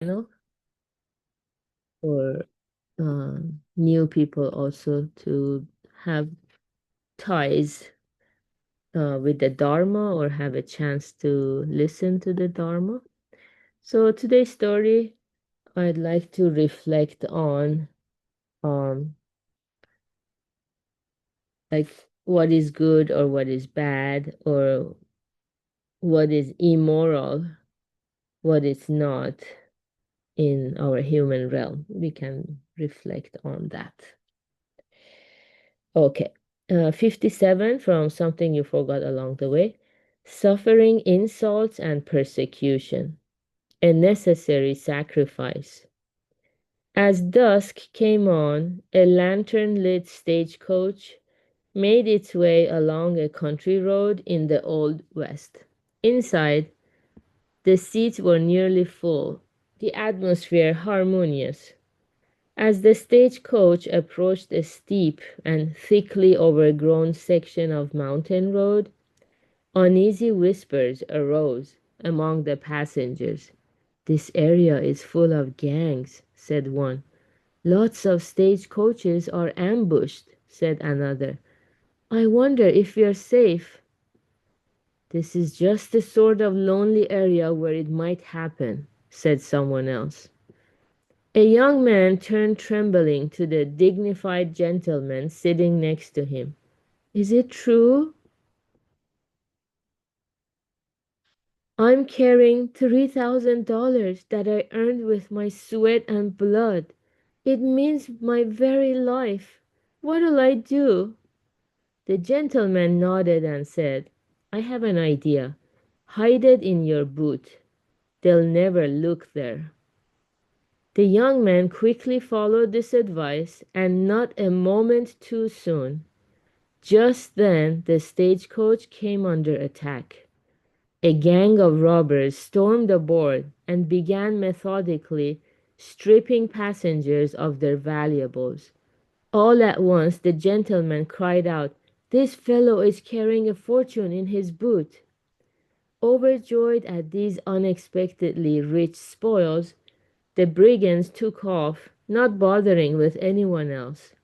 Know, for new people also to have ties with the Dharma or have a chance to listen to the Dharma. So today's story, I'd like to reflect on um, like what is good or what is bad or what is immoral, what is not in our human realm. We can reflect on that. Okay. 57 from Something You Forgot Along the Way. Suffering insults and persecution, a necessary sacrifice. As dusk came on, a lantern-lit stagecoach made its way along a country road in the Old West. Inside, the seats were nearly full, the atmosphere harmonious. As the stagecoach approached a steep and thickly overgrown section of mountain road, uneasy whispers arose among the passengers. "This area is full of gangs," said one. "Lots of stagecoaches are ambushed," said another. "I wonder if we're safe." "This is just the sort of lonely area where it might happen," said someone else. A young man turned trembling to the dignified gentleman sitting next to him. "Is it true? I'm carrying $3,000 that I earned with my sweat and blood. It means my very life. What'll I do?" The gentleman nodded and said, "I have an idea. Hide it in your boot. They'll never look there." The young man quickly followed this advice, and not a moment too soon. Just then the stagecoach came under attack. A gang of robbers stormed aboard and began methodically stripping passengers of their valuables. All at once the gentleman cried out, "This fellow is carrying a fortune in his boot." Overjoyed at these unexpectedly rich spoils, the brigands took off, not bothering with anyone else.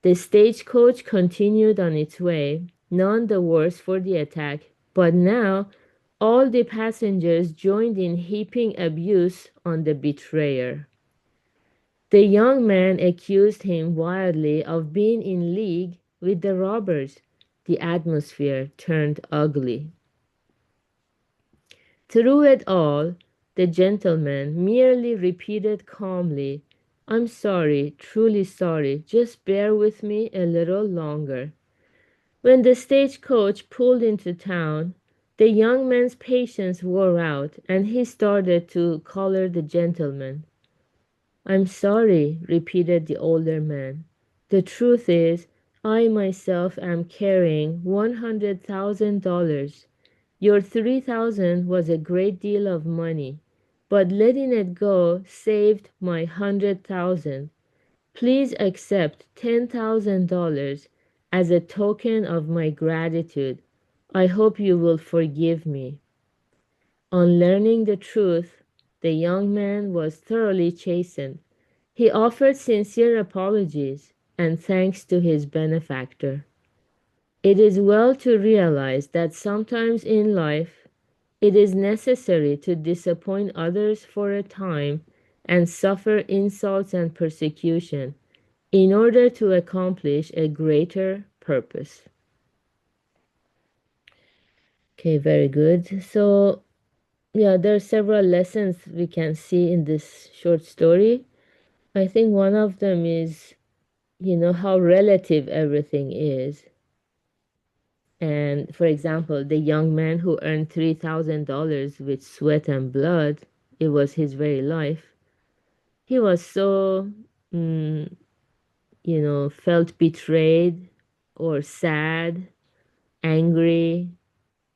The stagecoach continued on its way, none the worse for the attack, but now all the passengers joined in heaping abuse on the betrayer. The young man accused him wildly of being in league with the robbers. The atmosphere turned ugly. Through it all, the gentleman merely repeated calmly, "I'm sorry, truly sorry. Just bear with me a little longer." When the stagecoach pulled into town, the young man's patience wore out, and he started to collar the gentleman. "I'm sorry," repeated the older man. "The truth is, I myself am carrying $100,000. Your 3,000 was a great deal of money, but letting it go saved my 100,000. Please accept $10,000 as a token of my gratitude. I hope you will forgive me." On learning the truth, the young man was thoroughly chastened. He offered sincere apologies and thanks to his benefactor. It is well to realize that sometimes in life it is necessary to disappoint others for a time and suffer insults and persecution in order to accomplish a greater purpose. Okay, very good. So, yeah, there are several lessons we can see in this short story. I think one of them is, how relative everything is. And for example, the young man who earned $3,000 with sweat and blood, it was his very life. He was so, mm, felt betrayed or sad, angry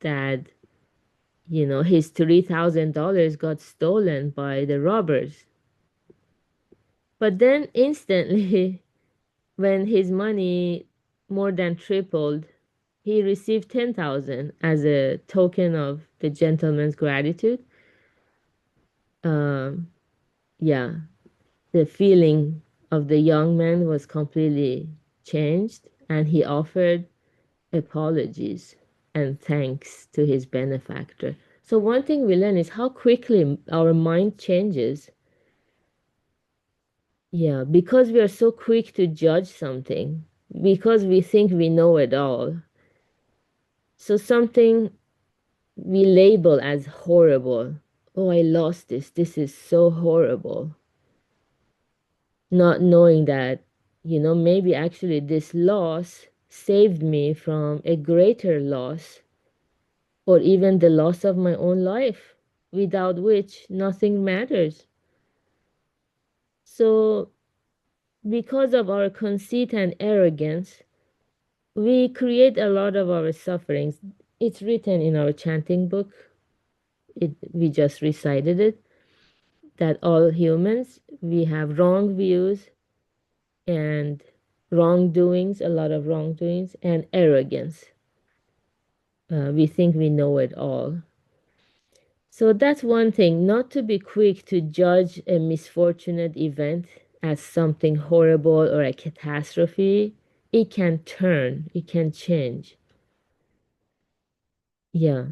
that, his $3,000 got stolen by the robbers. But then instantly, when his money more than tripled, he received 10,000 as a token of the gentleman's gratitude. Um, yeah, the feeling of the young man was completely changed, and he offered apologies and thanks to his benefactor. So, one thing we learn is how quickly our mind changes. Yeah, because we are so quick to judge something, because we think we know it all. So, something we label as horrible. Oh, I lost this. This is so horrible. Not knowing that, maybe actually this loss saved me from a greater loss, or even the loss of my own life, without which nothing matters. So, because of our conceit and arrogance, we create a lot of our sufferings. It's written in our chanting book. We just recited it, that all humans, we have wrong views and wrongdoings, a lot of wrongdoings, and arrogance. We think we know it all. So that's one thing, not to be quick to judge a misfortunate event as something horrible or a catastrophe. It can turn, it can change. Yeah.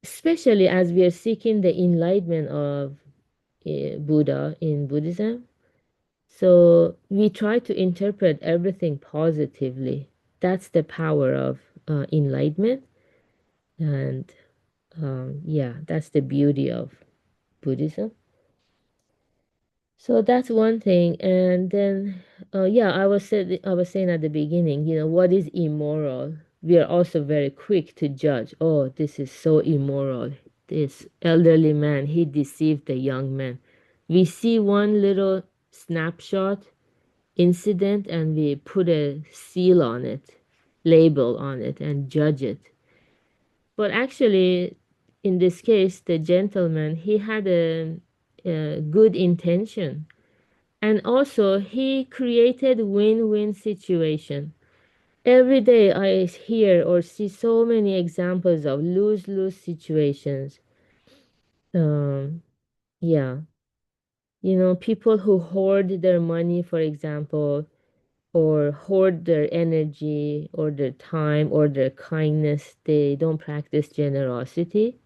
Especially as we are seeking the enlightenment of Buddha in Buddhism. So we try to interpret everything positively. That's the power of enlightenment. And yeah, that's the beauty of Buddhism. So that's one thing. And then, yeah, I was saying at the beginning, what is immoral? We are also very quick to judge. Oh, this is so immoral. This elderly man, he deceived the young man. We see one little snapshot incident and we put a seal on it, label on it, and judge it. But actually, in this case, the gentleman, he had a good intention. And also, he created win-win situation. Every day I hear or see so many examples of lose-lose situations. Um, yeah, people who hoard their money, for example, or hoard their energy or their time or their kindness, they don't practice generosity,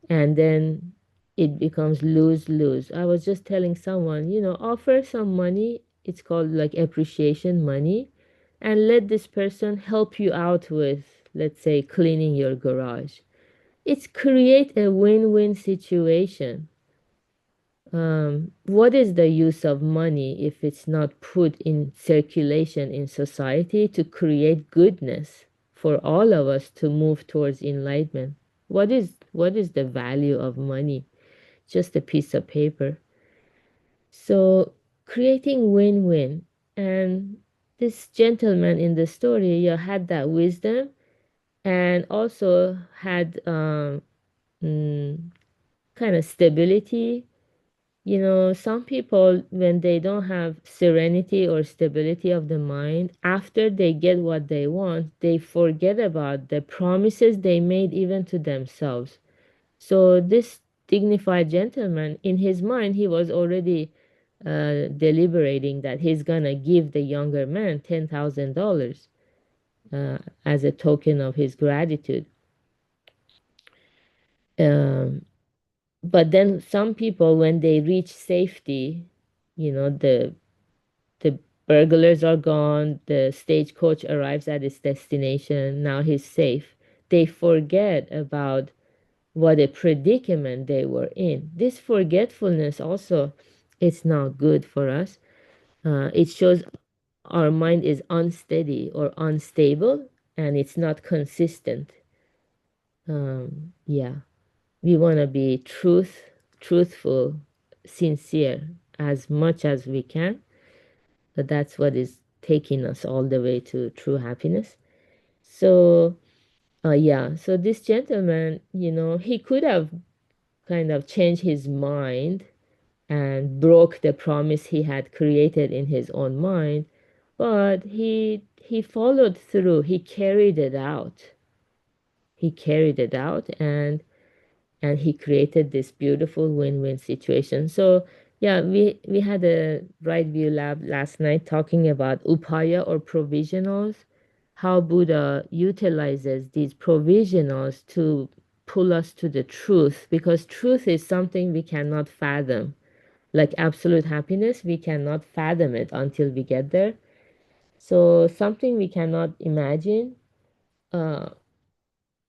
and then it becomes lose lose. I was just telling someone, offer some money, it's called like appreciation money, and let this person help you out with, let's say, cleaning your garage. It's create a win-win situation. What is the use of money if it's not put in circulation in society to create goodness for all of us to move towards enlightenment? What is the value of money? Just a piece of paper. So creating win-win. And this gentleman in the story, had that wisdom and also had mm, kind of stability. Some people, when they don't have serenity or stability of the mind, after they get what they want, they forget about the promises they made even to themselves. So this dignified gentleman, in his mind, he was already deliberating that he's gonna give the younger man $10,000 as a token of his gratitude. Um, but then some people, when they reach safety, the burglars are gone, the stagecoach arrives at its destination, now he's safe. They forget about what a predicament they were in. This forgetfulness also, it's not good for us. It shows our mind is unsteady or unstable and it's not consistent. Yeah, we want to be truthful, sincere as much as we can. But that's what is taking us all the way to true happiness. So, yeah, so this gentleman, he could have kind of changed his mind and broke the promise he had created in his own mind, but he followed through. He carried it out. He carried it out, and he created this beautiful win-win situation. So Yeah, we had a right view lab last night talking about upaya or provisionals, how Buddha utilizes these provisionals to pull us to the truth, because truth is something we cannot fathom. Like absolute happiness, we cannot fathom it until we get there. So something we cannot imagine, uh,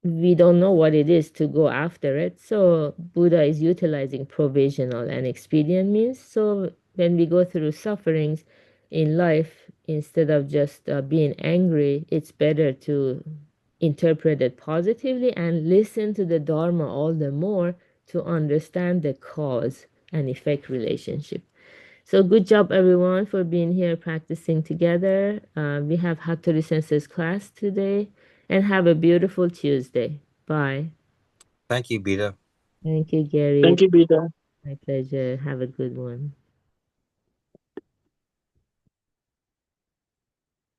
we don't know what it is to go after it. So Buddha is utilizing provisional and expedient means. So when we go through sufferings in life, instead of just being angry, it's better to interpret it positively and listen to the Dharma all the more to understand the cause and effect relationship. So good job everyone for being here practicing together. We have Hattori Sensei's class today and have a beautiful Tuesday. Bye. Thank you, Beta. Thank you, Gary. Thank you, Peter. My pleasure. Have a good one.